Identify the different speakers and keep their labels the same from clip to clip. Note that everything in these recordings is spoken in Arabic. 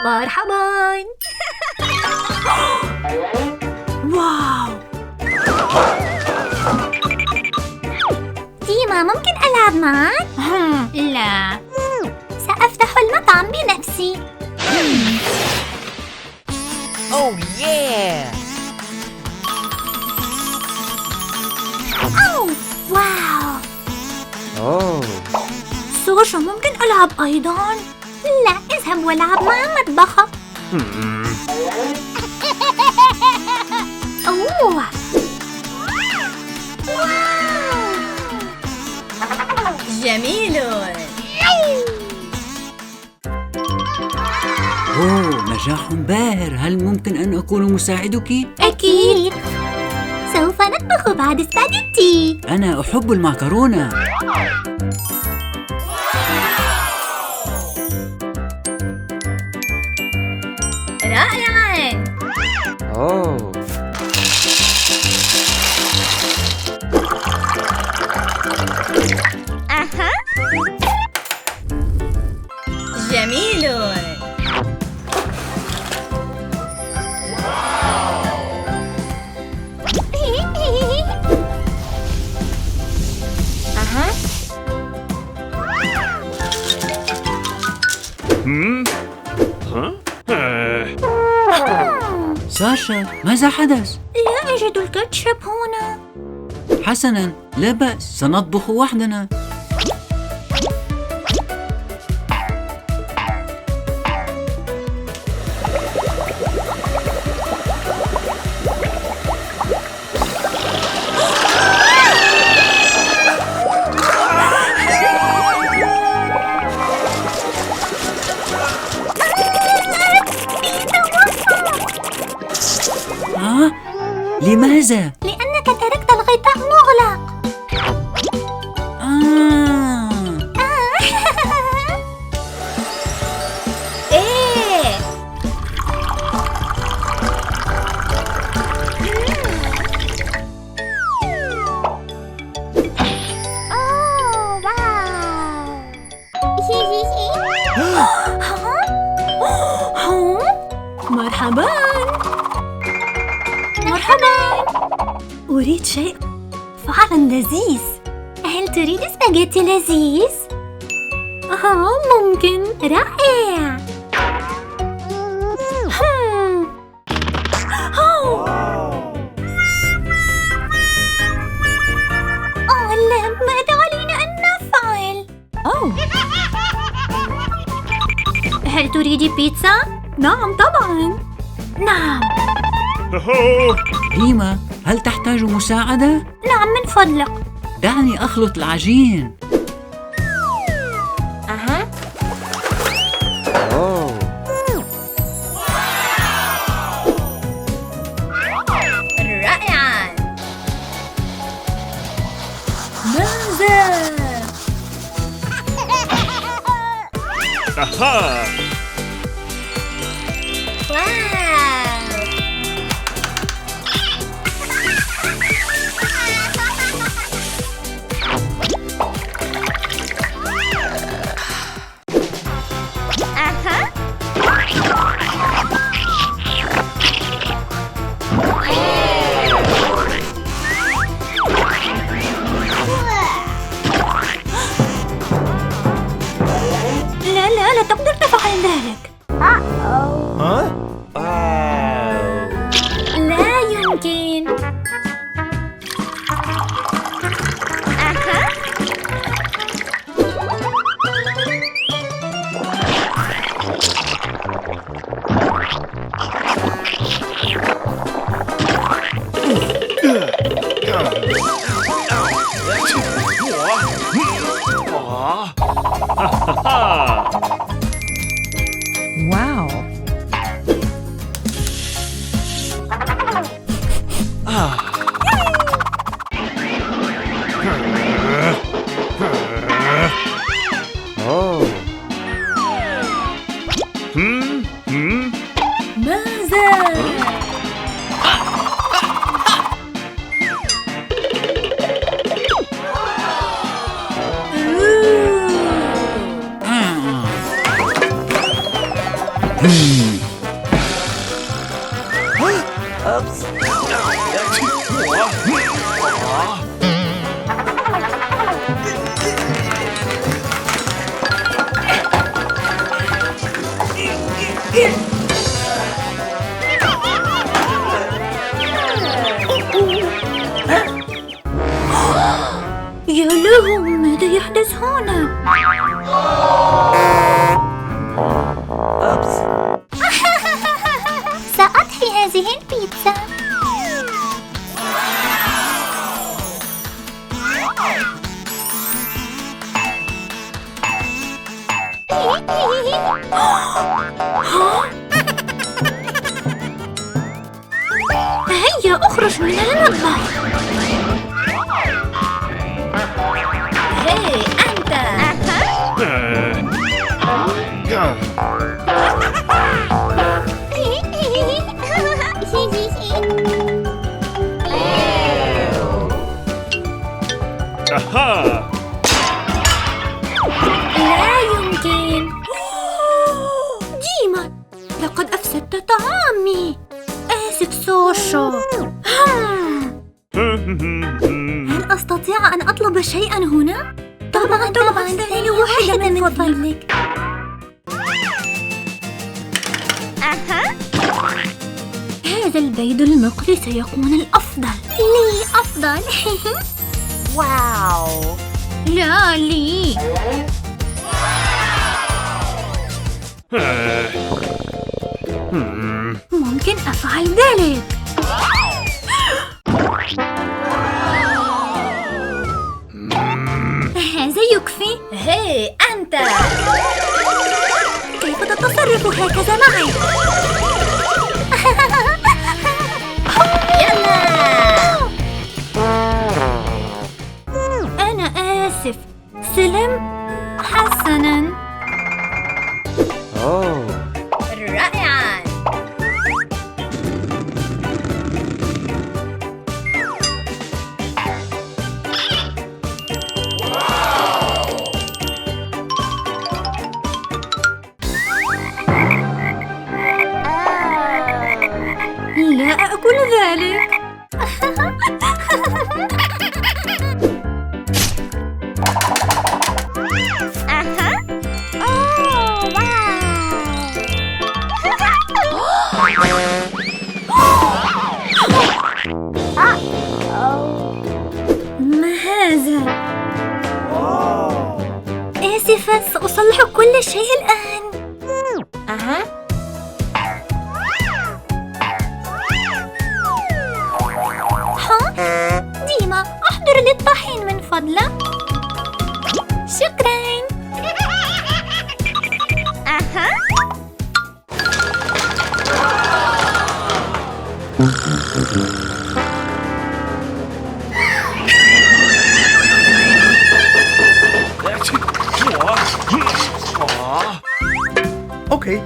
Speaker 1: مرحباً. واو. ديما ممكن ألعب معك؟ لا. سأفتح المطعم بنفسي.
Speaker 2: Oh yeah!
Speaker 1: أوه واو.
Speaker 3: أوه
Speaker 1: سوشو ممكن ألعب أيضاً؟ لا، اذهب والعب مع مطبخك. أوه واو. جميل.
Speaker 4: أوه، نجاح باهر. هل ممكن أن أكون مساعدك؟
Speaker 1: أكيد. سوف نطبخ بعد سباجيتي.
Speaker 4: أنا أحب المعكرونة.
Speaker 1: رائعاً.
Speaker 3: أوه
Speaker 1: جميل.
Speaker 4: ساشا، ماذا حدث؟
Speaker 1: لا أجد الكاتشب هنا.
Speaker 4: حسناً، لا بأس، سنطبخ وحدنا. لماذا؟
Speaker 1: لأنك تركت الغطاء مغلق. إيه. أوه واو. مرحباً. مرحباً. أريد شيء فعلاً لذيذ. هل تريد سباجيتي لذيذ؟ ممكن. رائع. لا، ماذا علينا أن نفعل؟ هل تريد بيتزا؟ نعم طبعاً. نعم.
Speaker 4: ديما، هل تحتاج مساعدة؟
Speaker 1: نعم من فضلك.
Speaker 4: دعني أخلط العجين.
Speaker 3: أوه
Speaker 1: رائعاً. ماذا؟ واو. لا تقدر تفعل ذلك. لا يمكن.
Speaker 2: Wow.
Speaker 3: أوه
Speaker 1: ماذا؟ يا له، ماذا يحدث هنا؟ سأطهي هذه البيتزا. هيا اخرج من المطبخ. هي أنت. لا يمكن. ديما، لقد أفسدت طعامي. آسف سوشو. هل أستطيع أن أطلب شيئا هنا؟ طبعا ثانية واحدة من فضلك. هذا البيض المقلي سيكون الأفضل. لي أفضل.
Speaker 2: Wow.
Speaker 1: لا لي. ممكن أفعل ذلك. هذا يكفي. هي أنت. كيف تتصرف هكذا معي؟ يلا. أنا آسف. سلم. حسناً.
Speaker 3: Oh.
Speaker 1: رائعاً. لا أكل ذلك. ما هذا؟ آسفة، سأصلح كل شيء الآن. ديما، أحضر لي الطحين من فضلك. شكراً.
Speaker 5: Okay.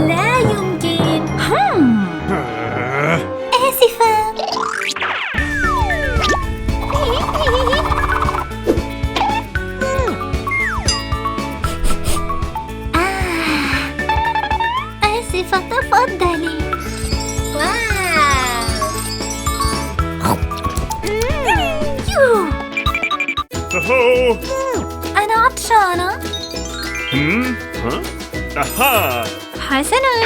Speaker 1: لا يمكن. آسفة. آسفة، تفضلي. واو. أنا عطشانة. حسناً.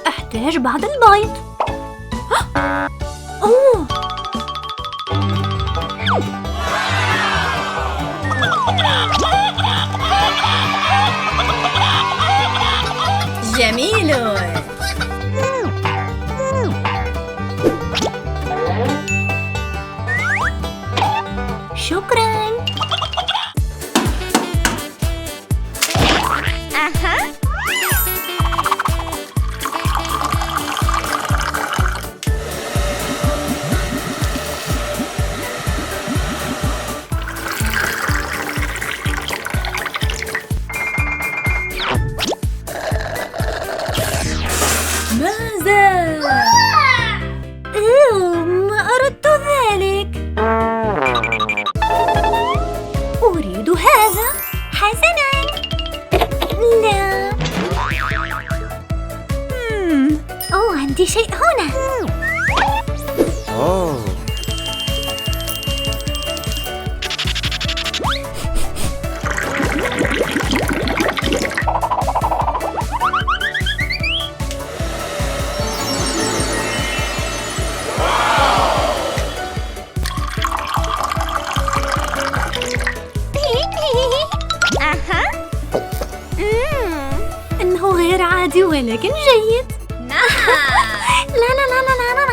Speaker 1: أحتاج بعض البيض. أوه. جميل. شكراً. عندي شيء هنا.
Speaker 3: أوه.
Speaker 1: إنه غير عادي ولكن جيد. لا لا لا لا لا لا.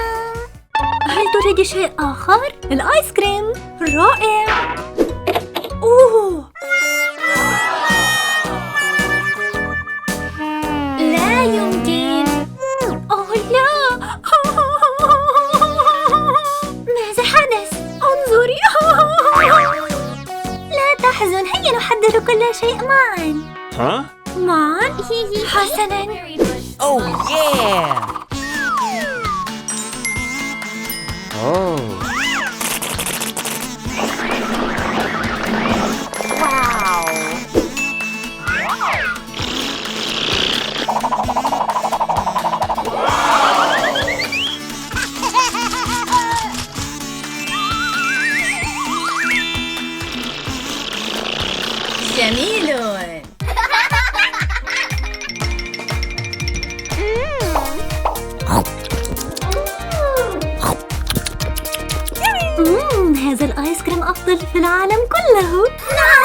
Speaker 1: هل تريد شيء آخر؟ الآيس كريم رائع. أوه. لا يمكن. أوه لا. ماذا حدث؟ انظري. لا تحزن، هيا نحضر كل شيء معا.
Speaker 3: Huh?
Speaker 1: معا؟ حسناً.
Speaker 2: Oh yeah!
Speaker 3: Oh.
Speaker 1: جميل. هذا الآيس كريم أفضل في العالم كله. نعم.